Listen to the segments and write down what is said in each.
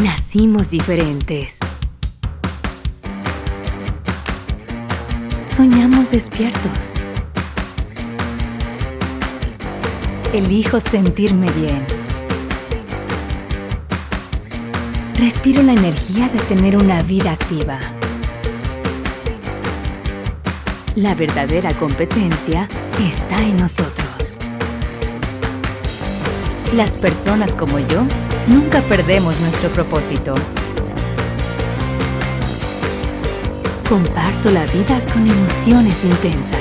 Nacimos diferentes. Soñamos despiertos. Elijo sentirme bien. Respiro la energía de tener una vida activa. La verdadera competencia está en nosotros. Las personas como yo nunca perdemos nuestro propósito. Comparto la vida con emociones intensas.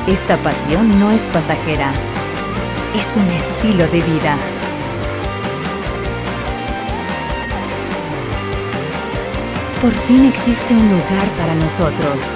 Esta pasión no es pasajera, es un estilo de vida. Por fin existe un lugar para nosotros.